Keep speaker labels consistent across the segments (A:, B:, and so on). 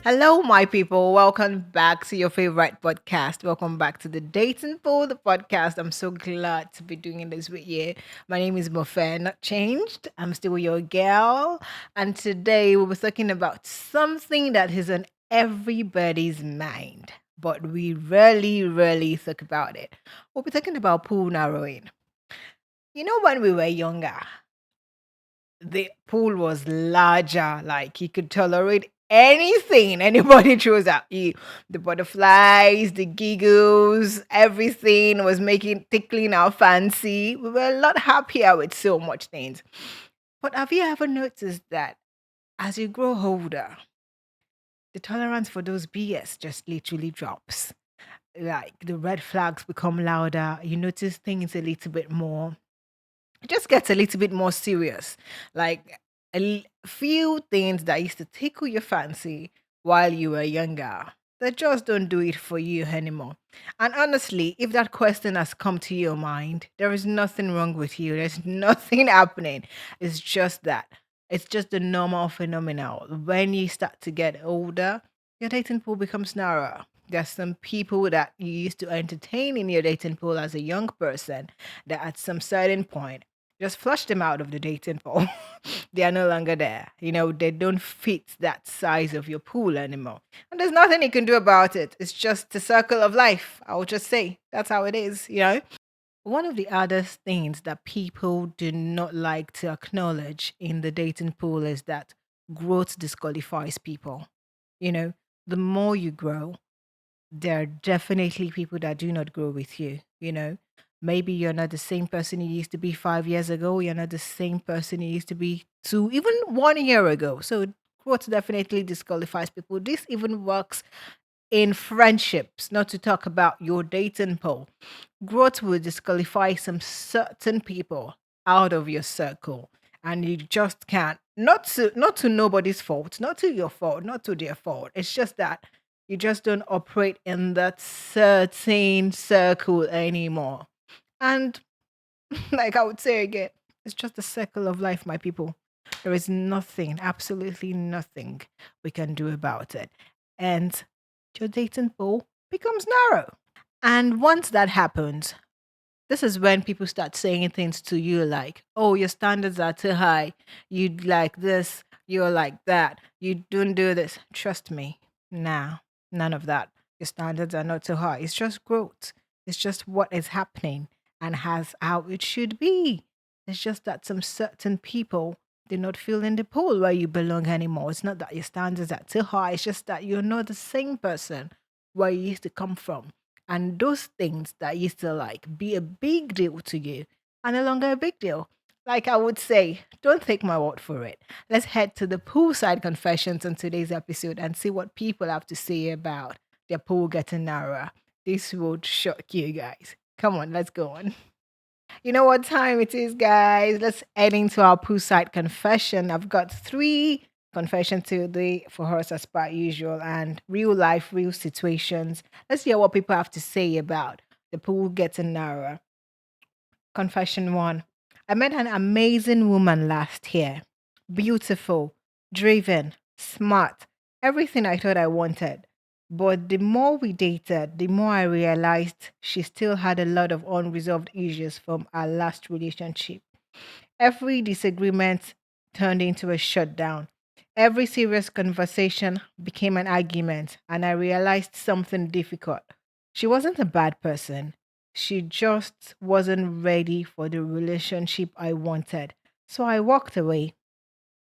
A: Hello, my people. Welcome back to your favorite podcast. Welcome back to the Dating Pool, the podcast. I'm so glad to be doing this with you. My name is Mofe, not changed. I'm still your girl. And today we'll be talking about something that is on everybody's mind, but we rarely talk about it. We'll be talking about pool narrowing. When we were younger, the pool was larger, like you could tolerate anything anybody throws at you. The butterflies, the giggles, everything was making tickling our fancy. We were a lot happier with so much things. But have you ever noticed that as you grow older, the tolerance for those BS just literally drops? Like the red flags become louder, you notice things a little bit more, it just gets a little bit more serious. Like few things that used to tickle your fancy while you were younger, they just don't do it for you anymore. And honestly, if that question has come to your mind, there is nothing wrong with you. There's nothing happening. It's just that. It's just a normal phenomenon. When you start to get older, your dating pool becomes narrower. There's some people that you used to entertain in your dating pool as a young person that at some certain point just flush them out of the dating pool. They are no longer there. They don't fit that size of your pool anymore. And there's nothing you can do about it. It's just the circle of life. I will just say that's how it is. One of the hardest things that people do not like to acknowledge in the dating pool is that growth disqualifies people. You know, the more you grow, there are definitely people that do not grow with you. Maybe you're not the same person you used to be 5 years ago. You're not the same person you used to be even 1 year ago. So growth definitely disqualifies people. This even works in friendships, not to talk about your dating pool. Growth will disqualify some certain people out of your circle. And you just can't. Not to nobody's fault, not to your fault, not to their fault. It's just that you just don't operate in that certain circle anymore. And like I would say again, it's just a circle of life, my people. There is nothing, absolutely nothing we can do about it. And your dating pool becomes narrow. And once that happens, this is when people start saying things to you like, oh, your standards are too high. You like this, you're like that. You don't do this. Trust me. Nah, none of that. Your standards are not too high. It's just growth. It's just what is happening and has how it should be. It's just that some certain people do not feel in the pool where you belong anymore. It's not that your standards are too high. It's just that you're not the same person where you used to come from. And those things that used to like be a big deal to you are no longer a big deal. Like I would say, don't take my word for it. Let's head to the Poolside Confessions on today's episode and see what people have to say about their pool getting narrower. This would shock you guys. Come on, let's go on. You know what time it is, guys? Let's head into our Poolside Confession. I've got three confessions today for us as per usual and real life, real situations. Let's hear what people have to say about the pool getting narrower. Confession one. I met an amazing woman last year. Beautiful, driven, smart, everything I thought I wanted. But the more we dated, the more I realized she still had a lot of unresolved issues from our last relationship. Every disagreement turned into a shutdown. Every serious conversation became an argument, and I realized something difficult. She wasn't a bad person. She just wasn't ready for the relationship I wanted. So I walked away.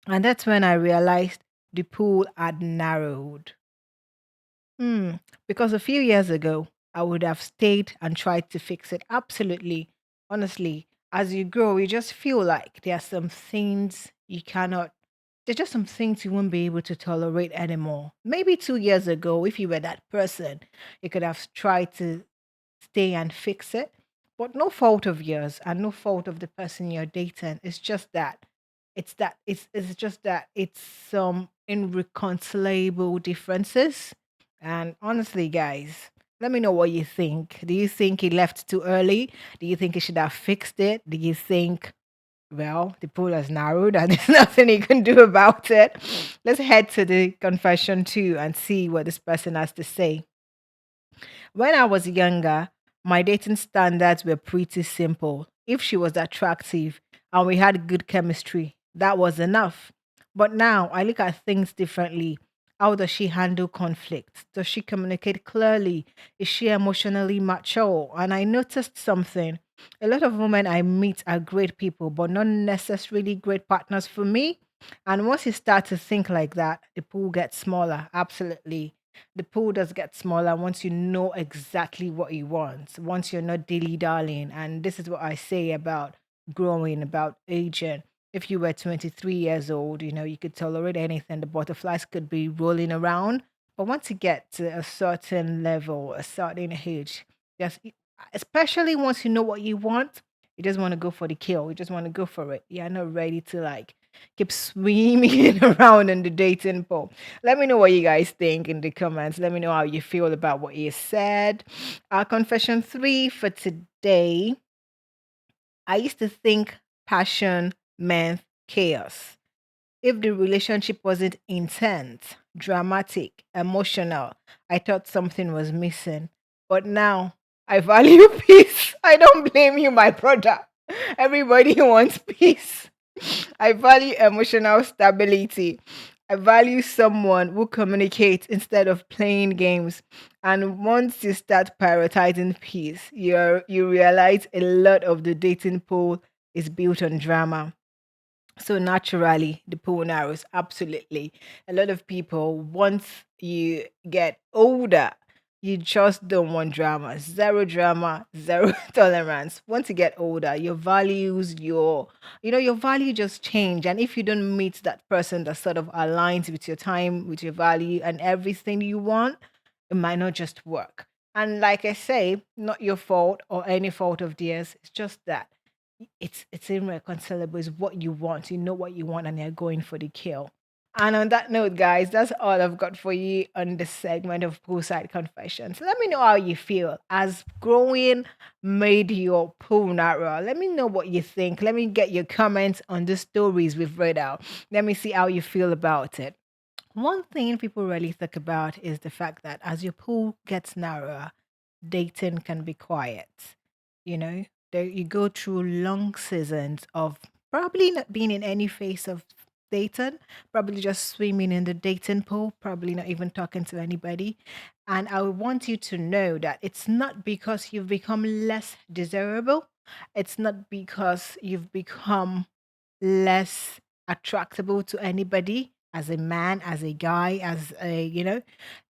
A: And that's when I realized the pool had narrowed. Hmm. Because a few years ago, I would have stayed and tried to fix it. Absolutely. Honestly, as you grow, you just feel like there are some things you cannot, there's just some things you won't be able to tolerate anymore. Maybe 2 years ago, if you were that person, you could have tried to stay and fix it. But no fault of yours and no fault of the person you're dating. It's just that it's some irreconcilable differences. And honestly, guys, let me know what you think. Do you think he left too early? Do you think he should have fixed it? Do you think Well, the pool has narrowed and there's nothing you can do about it. Let's head to the confession too and see what this person has to say. When I was younger, my dating standards were pretty simple. If she was attractive and we had good chemistry, that was enough. But now I look at things differently. How does she handle conflict? Does she communicate clearly? Is she emotionally mature? And I noticed something. A lot of women I meet are great people, but not necessarily great partners for me. And once you start to think like that, the pool gets smaller. Absolutely, the pool does get smaller once you know exactly what you want, once you're not dilly dallying. And this is what I say about growing, about aging. If you were 23 years old, you could tolerate anything. The butterflies could be rolling around. But once you get to a certain level, a certain age, just especially once you know what you want, you just want to go for the kill. You just want to go for it. You're not ready to like keep swimming around in the dating pool. Let me know what you guys think in the comments. Let me know how you feel about what you said. Our confession three for today. I used to think passion meant chaos. If the relationship wasn't intense, dramatic, emotional, I thought something was missing. But now I value peace. I don't blame you, my brother. Everybody wants peace. I value emotional stability. I value someone who communicates instead of playing games. And once you start prioritizing peace, you realize a lot of the dating pool is built on drama. So naturally, the pool narrows. Absolutely. A lot of people, once you get older, you just don't want drama. Zero drama, zero tolerance. Once you get older, your values, your value just change. And if you don't meet that person that sort of aligns with your time, with your value, and everything you want, it might not just work. And like I say, not your fault or any fault of theirs. It's just that it's irreconcilable. It's what you want. You know what you want, and you're going for the kill. And on that note, guys, that's all I've got for you on this segment of Poolside Confessions. Let me know how you feel. As growing made your pool narrow? Let me know what you think. Let me get your comments on the stories we've read out. Let me see how you feel about it. One thing people really think about is the fact that as your pool gets narrower, dating can be quiet. You know, there you go through long seasons of probably not being in any phase of dating, probably just swimming in the dating pool, probably not even talking to anybody. And I want you to know that it's not because you've become less desirable, it's not because you've become less attractable to anybody as a man, as a guy,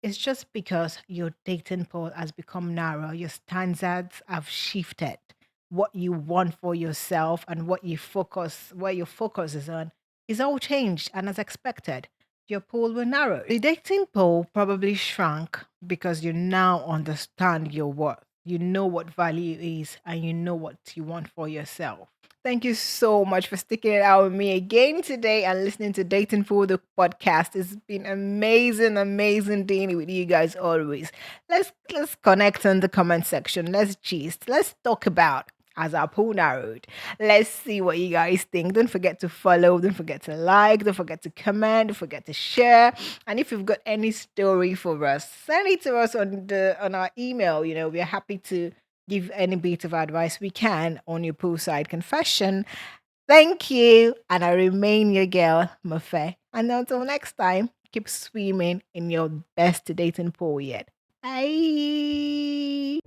A: it's just because your dating pool has become narrow. Your standards have shifted. What you want for yourself and where your focus is on, is all changed. And as expected, your pool will narrow. The dating pool probably shrunk because you now understand your worth. You know what value is and you know what you want for yourself. Thank you so much for sticking it out with me again today and listening to Dating for the podcast. It's been amazing, amazing dealing with you guys always. Let's connect in the comment section. Let's gist. Let's talk about as our pool narrowed. Let's see what you guys think. Don't forget to follow, don't forget to like, don't forget to comment, don't forget to share. And if you've got any story for us, send it to us on our email. We're happy to give any bit of advice we can on your poolside confession. Thank you, and I remain your girl, Mafe. And until next time, keep swimming in your best dating pool yet. Bye.